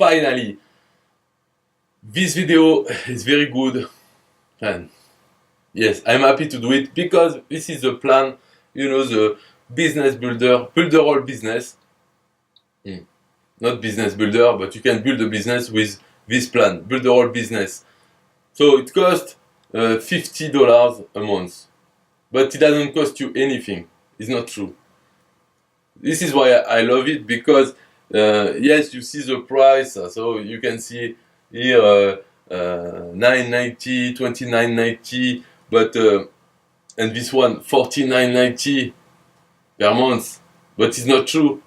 finally, this video is very good, and yes, I'm happy to do it because this is the plan, the business builder, Builderall business. Not business builder, but you can build a business with this plan, Builderall business. So it costs $50 a month, but it doesn't cost you anything. It's not true. This is why I love it, because yes, you see the price, so you can see here $9.90, $29.90, but and this one $49.90 per month, but it's not true.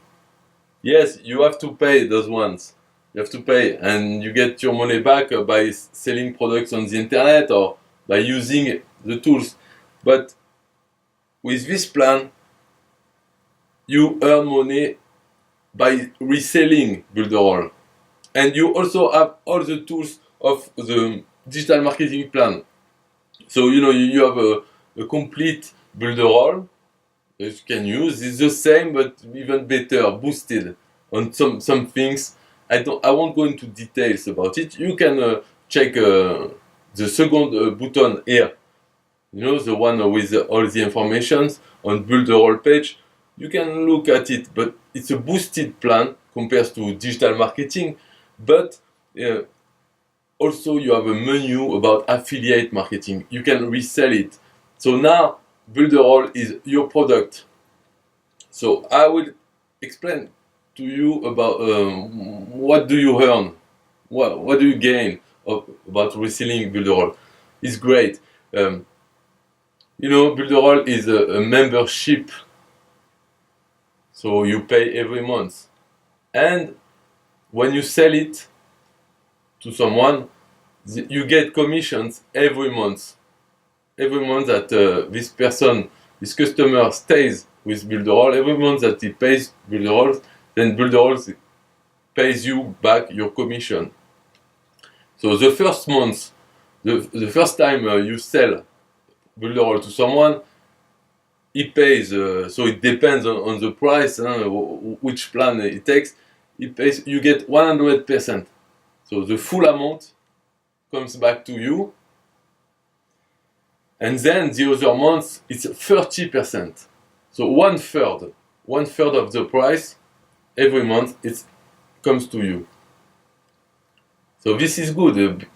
Yes, you have to pay those ones. You have to pay, and you get your money back by selling products on the internet or by using the tools. But with this plan, you earn money by reselling Builderall. And you also have all the tools of the digital marketing plan. So, you have a complete Builderall that you can use. It's the same, but even better, boosted on some things. I won't go into details about it. You can check the second button here. The one with all the informations on Builderall page. You can look at it, but it's a boosted plan compared to digital marketing. But also you have a menu about affiliate marketing. You can resell it. So now Builderall is your product. So I will explain to you about what do you earn, what do you gain about reselling Builderall. It's great. Builderall is a membership. So you pay every month. And when you sell it to someone, you get commissions every month. Every month that this customer stays with Builderall, every month that he pays Builderall, then Builderall pays you back your commission. So the first month, the first time you sell Builderall to someone, he pays, so it depends on the price, which plan it takes. He pays, you get 100%. So the full amount comes back to you. And then the other month, it's 30%. So one third of the price every month it comes to you. So this is good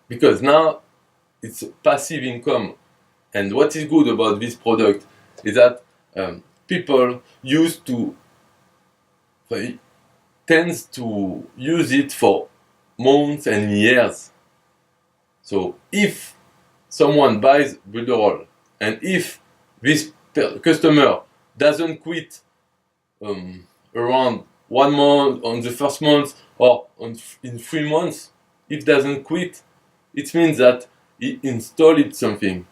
because now it's passive income. And what is good about this product is that people tends to use it for months and years. So if someone buys Builderall and if this customer doesn't quit around 1 month, on the first month, or in 3 months, if doesn't quit, it means that he installed something.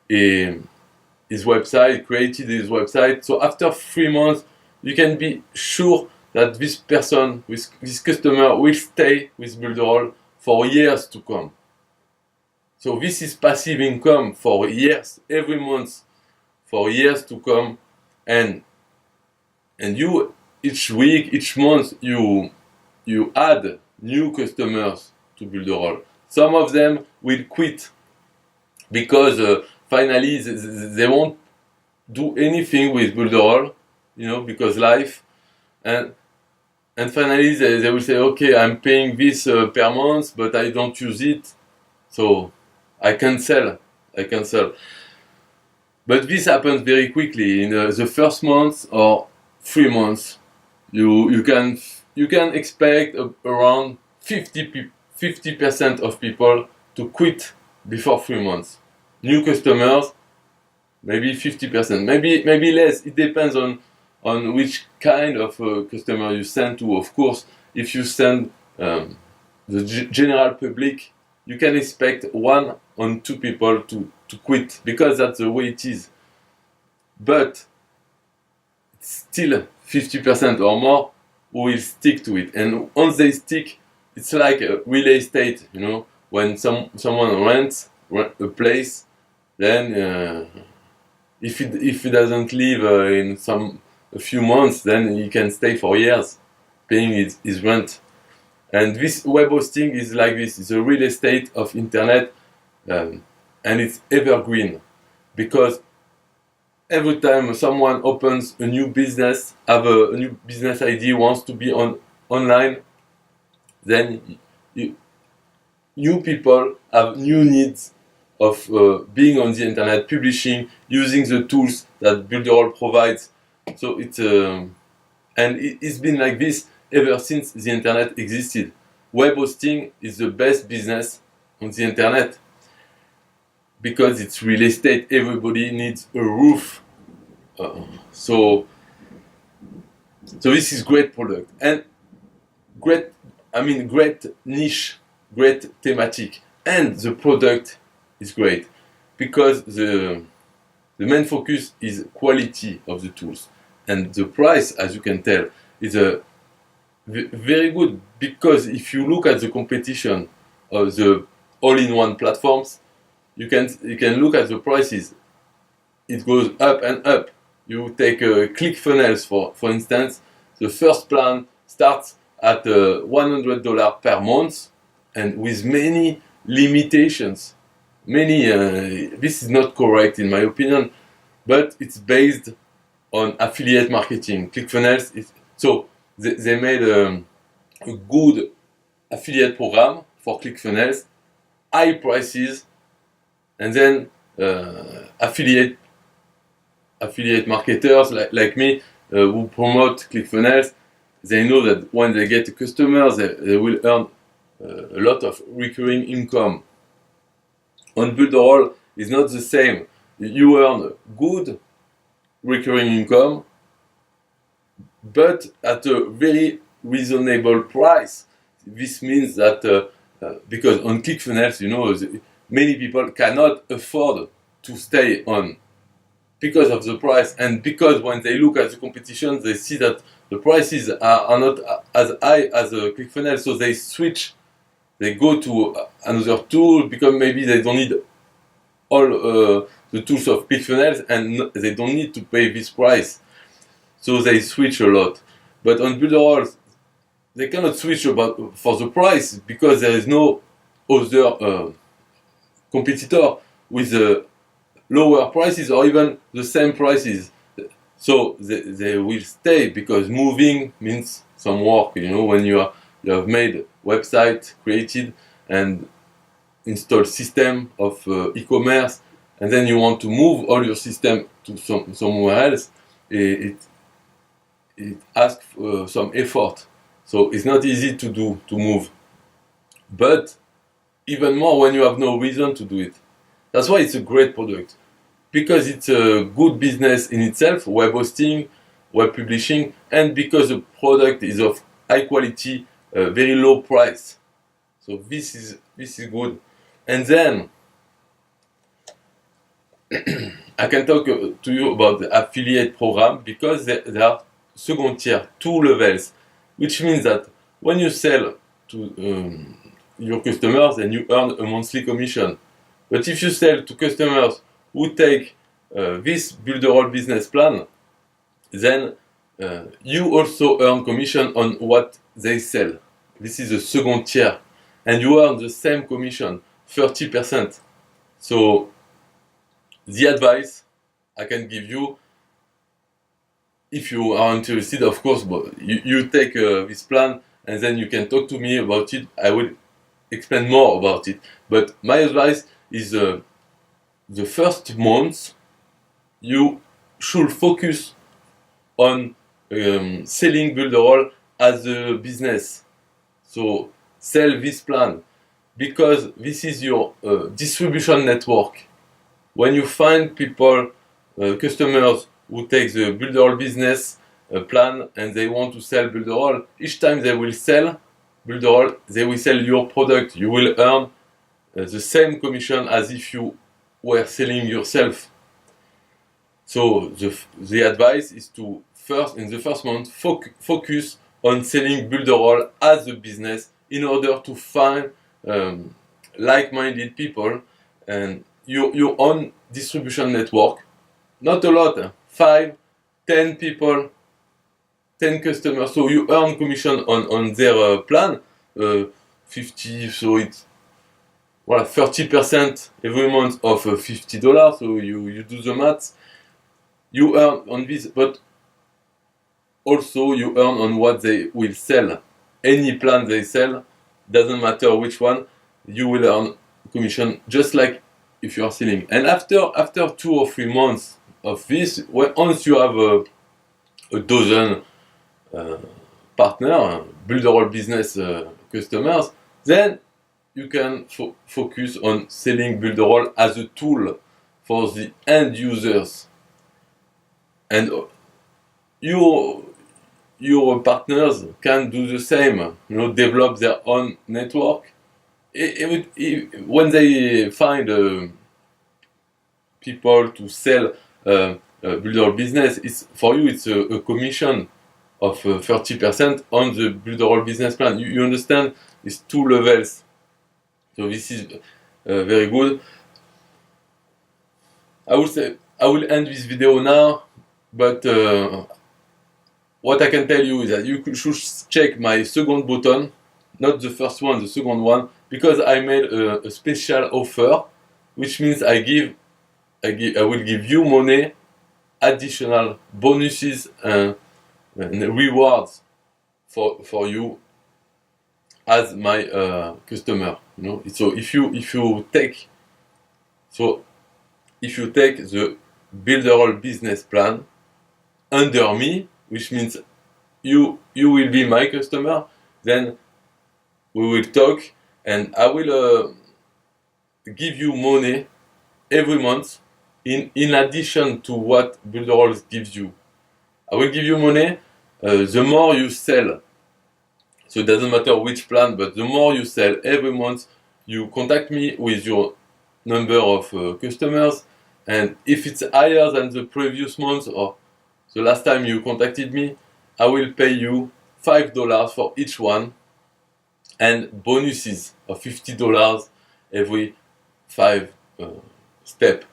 His website, created his website. So after 3 months, you can be sure that this person, this customer, will stay with Builderall for years to come. So this is passive income for years, every month, for years to come, and you each week, each month, you add new customers to Builderall. Some of them will quit because finally they won't do anything with Builderall, because life, and finally they will say, okay, I'm paying this per month, but I don't use it, so I can sell. But this happens very quickly. In the first month or 3 months, you can expect around 50% of people to quit before 3 months. New customers, maybe 50%, maybe less. It depends on which kind of customer you send to. Of course, if you send the general public, you can expect 1 or 2 people to quit, because that's the way it is. But it's still 50% or more who will stick to it. And once they stick, it's like a real estate, when someone rents a place, then if he doesn't leave in a few months, then he can stay for years paying his rent. And this web hosting is like this. It's a real estate of internet, and it's evergreen, because every time someone opens a new business, have a new business idea, wants to be online, then new people have new needs of being on the internet, publishing, using the tools that Builderall provides. So it's been like this ever since the internet existed. Web hosting is the best business on the internet because it's real estate. Everybody needs a roof. So this is great product and great niche, great thematic, and the product is great because the main focus is quality of the tools, and the price, as you can tell, is very good, because if you look at the competition of the all-in-one platforms, you can look at the prices. It goes up and up. You take ClickFunnels for instance. The first plan starts at $100 per month, and with many limitations. This is not correct in my opinion, but it's based on affiliate marketing. ClickFunnels they made a good affiliate program for ClickFunnels, high prices, and then affiliate marketers like me who promote ClickFunnels, they know that when they get a customer, they will earn a lot of recurring income. On Builderall, it's not the same. You earn good recurring income, but at a very reasonable price. This means that because on ClickFunnels, many people cannot afford to stay on because of the price, and because when they look at the competition, they see that the prices are not as high as ClickFunnels, so they switch. They go to another tool because maybe they don't need all the tools of ClickFunnels and they don't need to pay this price. So they switch a lot. But on Builderall, they cannot switch for the price because there is no other competitor with lower prices or even the same prices. So they will stay because moving means some work. When you have made website, created and installed system of e-commerce, and then you want to move all your system to somewhere else, it asks some effort. So it's not easy to move. But even more when you have no reason to do it. That's why it's a great product. Because it's a good business in itself, web hosting, web publishing, and because the product is of high quality, very low price. So this is good. And then I can talk to you about the affiliate program, because there are second tier, 2 levels, which means that when you sell to your customers, then you earn a monthly commission. But if you sell to customers who take this Builderall business plan, then you also earn commission on what they sell. This is the second tier, and you earn the same commission, 30%. So the advice I can give you, if you are interested, of course, but you take this plan and then you can talk to me about it. I will explain more about it. But my advice is the first month you should focus on selling Builderall as a business. So sell this plan, because this is your distribution network. When you find people, customers who take the Builderall business plan and they want to sell Builderall, each time they will sell Builderall, they will sell your product. You will earn the same commission as if you were selling yourself. So the advice is to in the first month focus on selling Builderall as a business in order to find like-minded people and your own distribution network. Not a lot, 5, 10 people, 10 customers. So you earn commission on their plan, 50, so it's well, 30% every month of $50. So you do the math. You earn on this, but also you earn on what they will sell. Any plan they sell, doesn't matter which one, you will earn commission just like if you are selling. And after 2 or 3 months of this, once you have a dozen partner, Builderall business customers, then you can focus on selling Builderall as a tool for the end users. And your partners can do the same, develop their own network. When they find people to sell Builderall business, for you it's a commission of 30% on the Builderall business plan. You understand? It's 2 levels. So this is very good. I will end this video now, but what I can tell you is that you should check my second button, not the first one, the second one, because I made a special offer, which means I will give you money, additional bonuses and rewards for you as my customer. So if you take the Builderall business plan under me, which means you will be my customer, then we will talk and I will give you money every month in addition to what Builderall gives you. I will give you money the more you sell. So it doesn't matter which plan, but the more you sell every month, you contact me with your number of customers, and if it's higher than the previous month or the last time you contacted me, I will pay you $5 for each one and bonuses of $50 every 5 steps.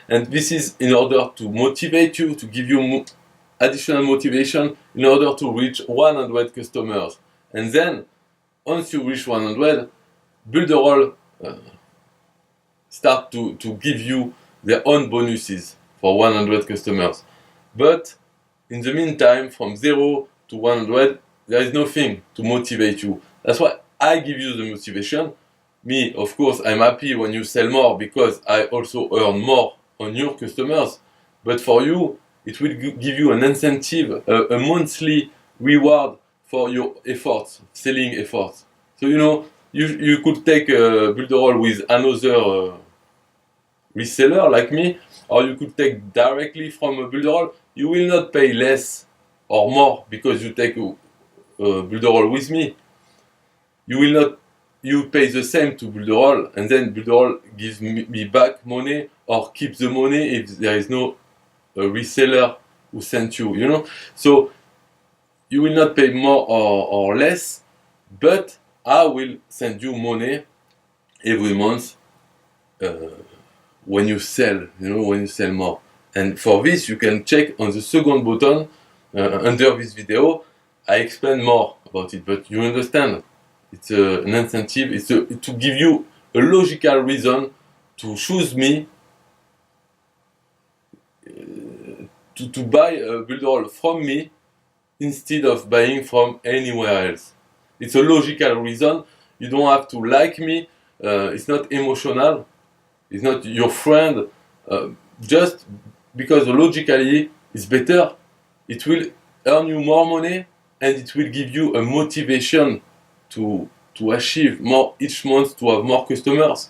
And this is in order to motivate you, to give you additional motivation in order to reach 100 customers. And then, once you reach 100, Builderall start to give you their own bonuses for 100 customers. But in the meantime, from 0 to 100, there is nothing to motivate you. That's why I give you the motivation. Me, of course, I'm happy when you sell more because I also earn more on your customers. But for you, it will give you an incentive, a monthly reward for your efforts, selling efforts. So you could take Builderall with another reseller like me, or you could take directly from Builderall. You will not pay less or more because you take Builderall with me. You pay the same to Builderall, and then Builderall gives me back money or keeps the money if there is no reseller who sent you. So you will not pay more or less, but I will send you money every month when you sell, when you sell more. And for this, you can check on the second button under this video. I explain more about it, but you understand. It's an incentive. It's to give you a logical reason to choose me to buy a Builderall from me instead of buying from anywhere else. It's a logical reason. You don't have to like me. It's not emotional. It's not your friend. Just because logically it's better. It will earn you more money and it will give you a motivation to achieve more each month, to have more customers,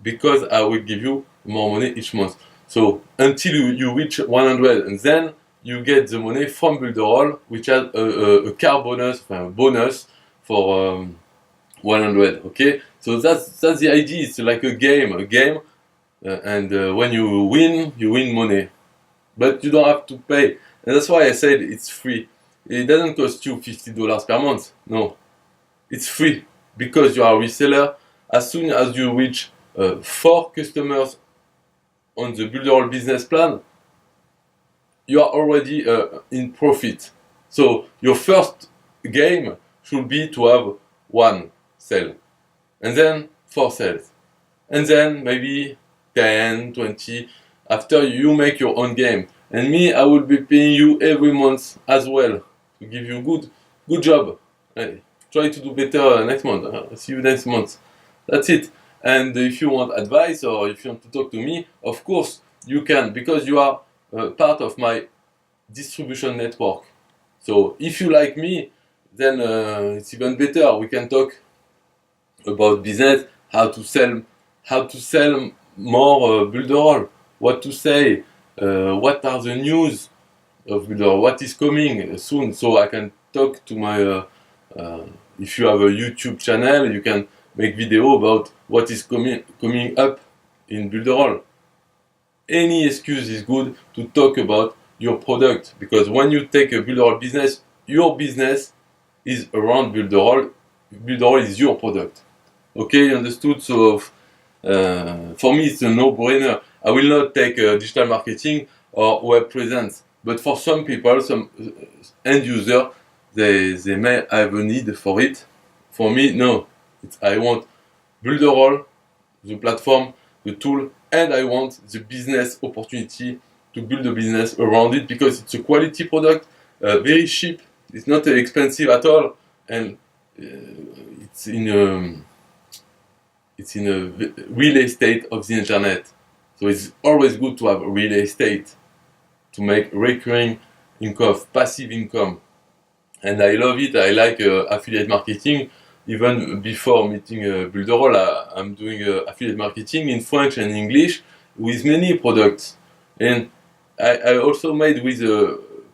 because I will give you more money each month. So until you reach 100, and then you get the money from Builderall, which has a car bonus for 100. Okay, so that's the idea. It's like a game, and when you win money, but you don't have to pay. And that's why I said it's free. It doesn't cost you $50 per month. No, it's free because you are a reseller. As soon as you reach 4 customers on the Builderall business plan, you are already in profit. So your first game should be to have 1 sale, and then 4 sales, and then maybe 10, 20 after you make your own game. And me, I will be paying you every month as well to give you good job. Hey, try to do better next month. See you next month. That's it. And if you want advice or if you want to talk to me, of course you can, because you are part of my distribution network. So if you like me, then it's even better. We can talk about business, how to sell more Builderall, what to say, what are the news of Builderall, what is coming soon. So I can talk to my, if you have a YouTube channel, you can make video about what is coming up in Builderall. Any excuse is good to talk about your product, because when you take a Builderall business, your business is around Builderall. Builderall is your product. Okay, understood? So for me, it's a no-brainer. I will not take digital marketing or web presence, but for some people, some end user, they may have a need for it. For me, no. I want Builderall, the platform, the tool, and I want the business opportunity to build a business around it, because it's a quality product, very cheap. It's not expensive at all, and it's in a real estate of the internet. So it's always good to have real estate to make recurring income, passive income. And I love it. I like affiliate marketing. Even before meeting Builderall, I'm doing affiliate marketing in French and English with many products. And I also made with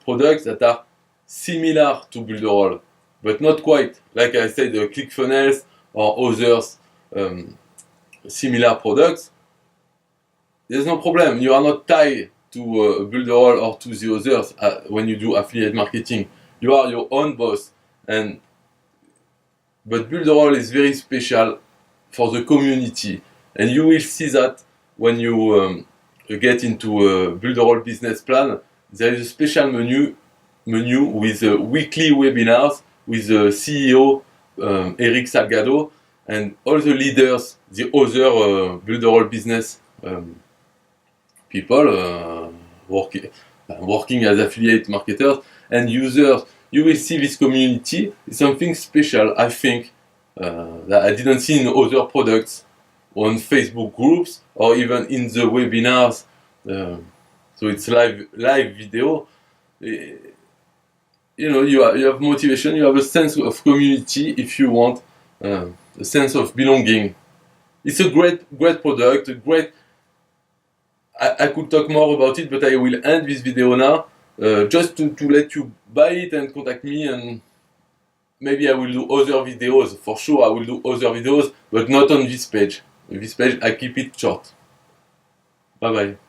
products that are similar to Builderall, but not quite. Like I said, ClickFunnels or others similar products. There's no problem. You are not tied to Builderall or to the others when you do affiliate marketing. You are your own boss. But Builderall is very special for the community, and you will see that when you get into a Builderall business plan. There is a special menu with weekly webinars with the CEO Eric Salgado and all the leaders, the other Builderall business people working as affiliate marketers and users. You will see this community is something special, I think, that I didn't see in other products, on Facebook groups, or even in the webinars. So it's live video. You have motivation, you have a sense of community if you want, a sense of belonging. It's a great product, I could talk more about it, but I will end this video now, just to let you buy it and contact me, and maybe I will do other videos. For sure I will do other videos, but not on this page. On this page I keep it short. Bye bye.